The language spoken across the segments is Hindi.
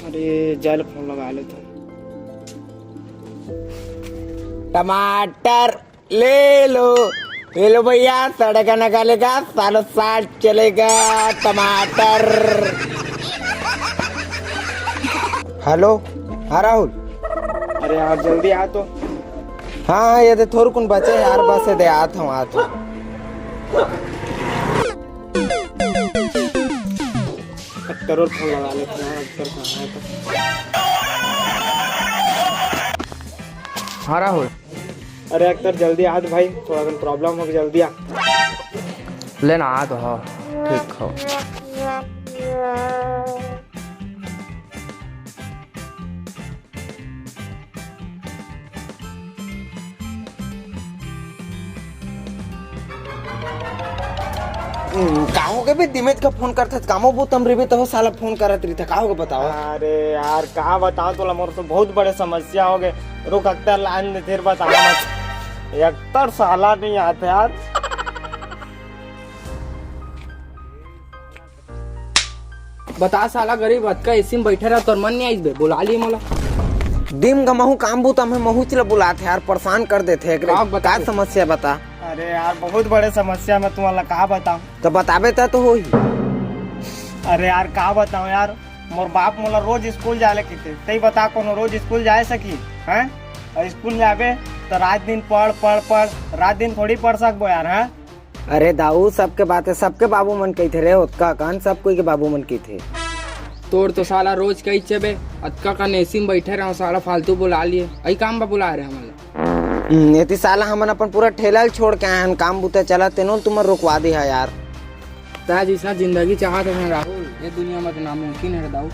अरे जल फोन लगा लेता हूँ। टमाटर ले लो भैया, सड़क निकालेगा 60 चलेगा टमाटर। हेलो हाँ राहुल। अरे यार जल्दी आ तो। हाँ ये तो थोड़ा कुन बचे यार, बस दे आता हूँ। करोड़ फोन लगा लेते हैं अक्सर कहाँ है तो। हाँ राहुल। अरे अक्सर जल्दी आ तो भाई, थोड़ा सा प्रॉब्लम हो गया, जल्दी आ। लेना आ तो हो, ठीक हो। काहो के भी दिमेज का फोन करते कामो बहुत तमरे भी तो साला फोन करत रही था। काहो के बताओ। अरे यार कहाँ बताऊँ तो मोर तो बहुत बड़े समस्या हो गए। रुक अक्सर लाइन में फिर बता मत। अक्सर साला नहीं आते यार। बता साला गरीब हद का एसी में बैठे रहा तोर मन नहीं आई बे, बुला ली मोला। दिन का महू काम बूत हमें महू चला बुलाते यार, परेशान कर देते। बता समस्या बता। अरे यार बहुत बड़े समस्या में तुम्हारा कहा बताऊं। तो बताबे तो हो ही। अरे यार कहा बताऊं यार, मोर बाप मोला रोज स्कूल जाए कहते। तई बता कोनो रोज स्कूल जाए सकी हैं? और स्कूल जाबे तो रात दिन पढ़ रात दिन थोड़ी पढ़ सकबो यार। हैं? अरे दाऊ सबके बात है, सबके बाबू मन कही थे रे। उतका कान सब कोई के बाबू मन की थे। तोर तो साला रोज कही चबे अतका का एसी में बैठे रहा साला फालतू बुला लिए। आई काम बा बुला रहे हमारा। ये साला हमन अपन पूरा ठेला छोड़ के आए हैं, काम बुते चला तेनो तुम रुकवा दी है यार। ता जिसना जिंदगी चाहत है राहुल, ये दुनिया में तो नामुमकिन है दाऊ।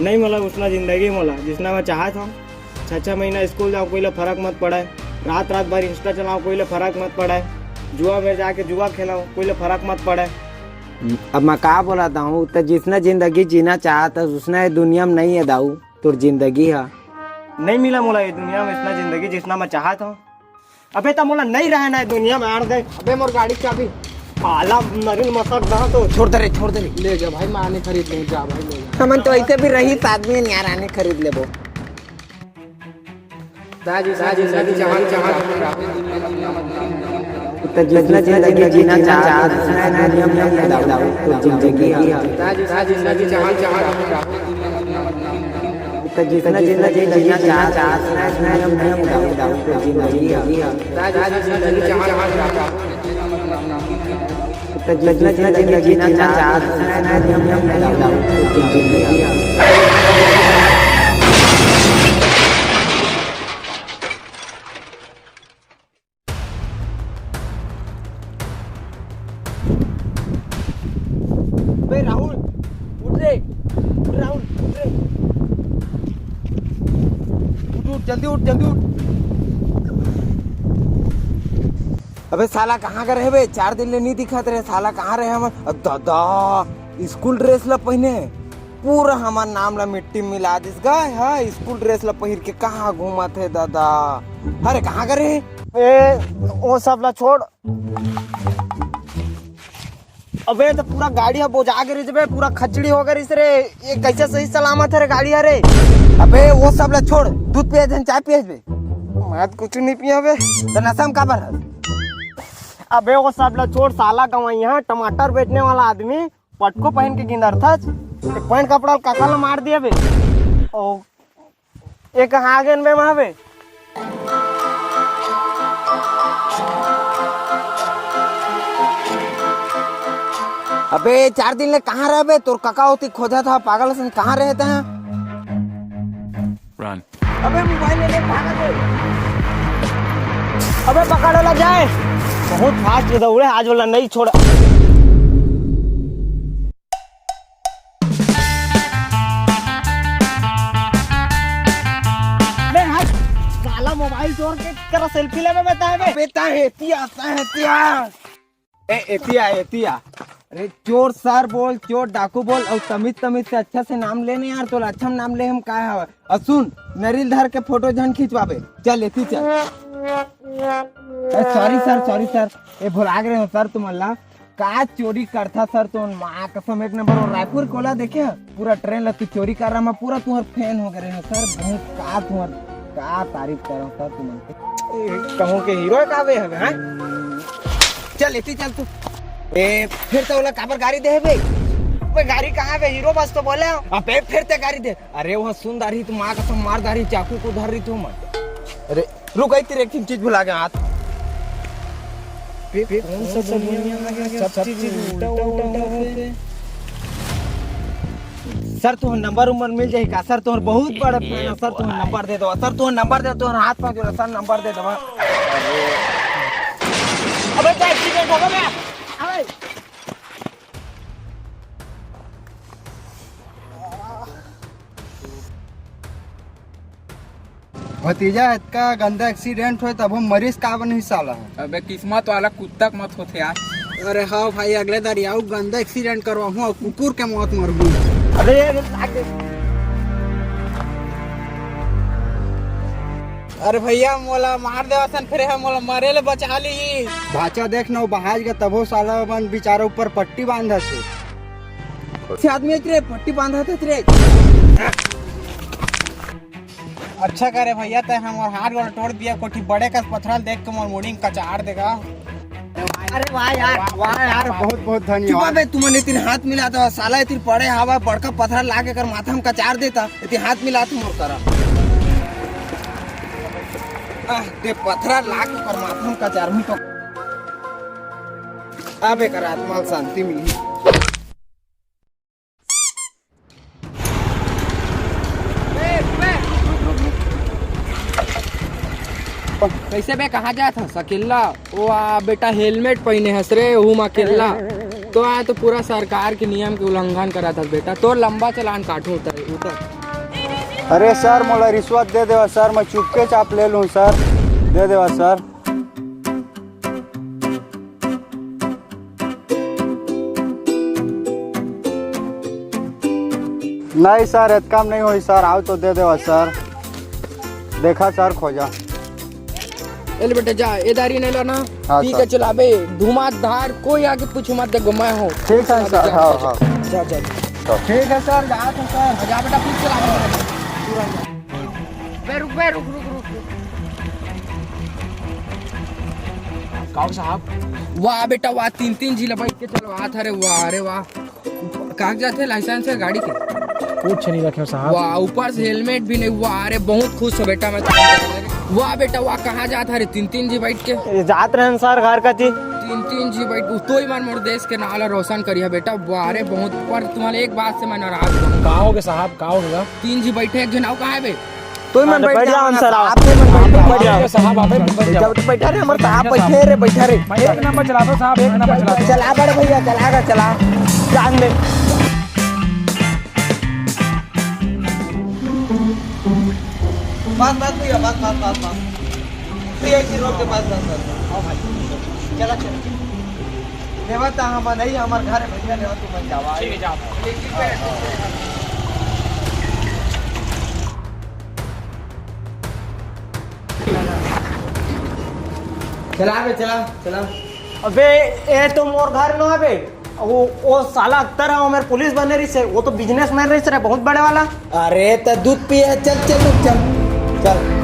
नहीं मतलब उसना जिंदगी मोला जिसना मैं चाहता हूँ। 6 महीना स्कूल जाओ कोई फर्क मत पड़े। रात भर इंस्टा चलाओ कोई फर्क मत पड़े। जुआ में जाके जुआ खेलाओ कोई फर्क मत पड़े। अब मैं कहा बोला दाऊ, तो जिसना जिंदगी जीना चाहता उसना दुनिया में नहीं है दाऊ। तुर जिंदगी है नहीं मिला मोला ये दुनिया में इतना जिंदगी जितना मैं चाहता हूँ। अबे तो मोला नहीं रहना है दुनिया में। आड़ दे अबे मोर गाड़ी चाबी आला नरिल मसक ना तो छोड़ दे ले जा भाई, मैं आने खरीद लूँ। जा भाई ले जा। हमन तो ऐसे भी रही आदमी यार, आने खरीद ले वो। जिंदगी चाहत जितना जिंदगी जीना चाहता उसना दुनिया में नहीं है दाऊ। तुर जिंदगी है जिंदगी जितना जिंदगी जीना चाहता उसना दुनिया में नहीं है दाऊ। तुर जिंदगी है जितना जिंदगी जीना चाहता उसना दुनिया में नहीं है दाऊ। तुर जिंदगी है। राहुल उठ रे, राहुल उठ रे, उठ जल्दी उठ। अबे साला कहाँ का रहे बे? 4 दिन ले नहीं दिखत रहे साला। कहाँ रहे हम? दादा स्कूल ड्रेस ला पहने पूरा हमार नाम ला मिट्टी मिला दिस गए। हाँ स्कूल ड्रेस ला पहिर के कहाँ घूमा थे दादा? अरे कहाँ का रहे? वो सब ला छोड़। अबे तो पूरा गाड़ी बोझा के रे, पूरा खचड़ी हो गई रे। ये कैसे सही सलामत है रे गाड़ी? अरे अबे वो सब ला छोड़, दूध पिए चाय पिए बे? मैं कुछ नहीं पिया बे। तो नशा में काबर है? अबे वो सब ला छोड़। साला गवाई यहाँ टमाटर बेचने वाला आदमी पटको पहन के गिंदर था। एक पैंट कपड़ा काका ला मार दिया बे। ओ एक हागन बे वहाँ बे। अबे 4 दिन ले कहाँ रहे बे? तोर काका होती खोजा था पागल से, कहाँ रहते हैं? Run. अबे मोबाइल ले भागा दे। अबे पकड़ ला जाए। बहुत फास्ट दौड़े आज वाला नहीं छोड़ा। साला मोबाइल चोर के करा सेल्फी ले में बताए बेटा एतिया एतिया। अरे चोर सर बोल, चोर डाकू बोल, और तमीज से अच्छा से नाम लेने यार। तो अच्छा नाम ले हम का है। और सुन नरिल धर के फोटो झन खिंचवाबे। चल एती चल। सॉरी सर ये भुला गए हो सर तुम अल्लाह। का चोरी करता सर तो माँ कसम एक नंबर और रायपुर कोला देखे पूरा ट्रेन ला तू चोरी कर रहा मैं पूरा तुम्हार फैन हो गए हैं सर बहुत का तुम्हार का तारीफ कर रहा हूँ सर तुम कहूँ के हीरो कावे हवे हैं? चल इतनी चल तू ए फिर तो बोला काबर गाड़ी दे बे बे गाड़ी कहाँ पे हीरो बस तो बोले अबे फिर ते गाड़ी दे अरे वहाँ सुन दारी तू माँ कसम मार दारी चाकू को धर रही तू मैं अरे रुक आई तेरे एक चीज भुला गया हाथ सर तुम नंबर उम्र मिल जाए का सर तुम्हारे बहुत बड़ा फैन है सर तुम नंबर दे दो सर तुम नंबर दे तुम्हारे हाथ में जो सर नंबर दे दो अबे क्या एक्सीडेंट हो गया अबे भतीजा का गंदा एक्सीडेंट हुआ तब हम मरीज का बन हिस्सा ला अबे किस्मत वाला कुत्ता के मत होते यार। अरे हाँ भाई अगले दारी आओ गंदा एक्सीडेंट करवा हूँ कुकुर के मौत मर गई अरे अरे भैया मोला मार देवासन फिर हम मोला मरे ले बचा ली भाचा देख ना बहाज का तबो साला बन बेचारा ऊपर पट्टी बांधा से आदमी तेरे पट्टी बांधा थे तेरे अच्छा करे भैया ते हम और हाथ गोड़ तोड़ दिया कोठी बड़े का पत्थर देख के मोर मुड़िंग कचाड़ देगा अरे वाह यार बहुत बहुत चुपा धन्यवाद बे तुमने तीन हाथ मिला था साला तीन पड़े हवा बड़का पत्थर ला के कर माथा में कचार देता इतने हाथ मिला तुम और करा ते पत्थर ला के कर माथा में कचार हूं तो अबे कर आत्मा शांति मिली कैसे बे कहाँ जात हस अकेला वो बेटा हेलमेट पहने हस रे हूँ अकेला तो तो पूरा सरकार के नियम के उल्लंघन करा था बेटा तो लंबा चलान काटो उतर अरे सर मोला रिश्वत दे देवा सर मैं चुपके चाप ले लूँ सर दे देवा सर नहीं सर इतना काम नहीं हुई सर आओ तो दे देवा सर देखा सर खोजा एल बेटा जा ए दारी नहीं लो ना हाँ, ठीक सर। है चलाबे धुआंधार कोई आगे पूछो मत देखो मैं हूँ ठीक है सर हाँ हाँ जा जा ठीक है सर जा तो सर जा बेटा फिर चला बे रुक काऊ साहब वाह बेटा वाह तीन जिला बैठ के चलो हाथ अरे वाह कागजात है लाइसेंस है गाड़ी के कुछ नहीं रखे साहब वाह ऊपर से हेलमेट भी नहीं वाह अरे बहुत खुश हो बेटा मैं वाह बेटा वाह कहाँ जाता है तीन जी बैठ के जात रहे सर घर का थी तीन जी बैठ तो ही मन मोर देश के नाला रोशन करिए बेटा वाह अरे बहुत पर तुम्हारे एक बात से मैं नाराज हूँ कहा होगे साहब कहा होगा तीन जी बैठे एक जनाव कहाँ है बे तो मन बैठ जाओ सर आप आपने मन बैठ जाओ साहब आप बैठा रे हमारे साहब बैठे रे बैठा रे एक नंबर चला दो साहब एक नंबर चला चला बड़े भैया चलागा चला जान दे बस भैया बस ये की रोक के बस आओ भाई चला देवता हम नहीं हमारे घर भैया ले तू मत जावा ठीक है जाओ चला अबे ए तो मोर घर न है वो साला अख्तर है मेरे पुलिस बने रही से वो तो बिजनेसमैन रही से बहुत बड़े वाला अरे तो दूध पिए चल चल चल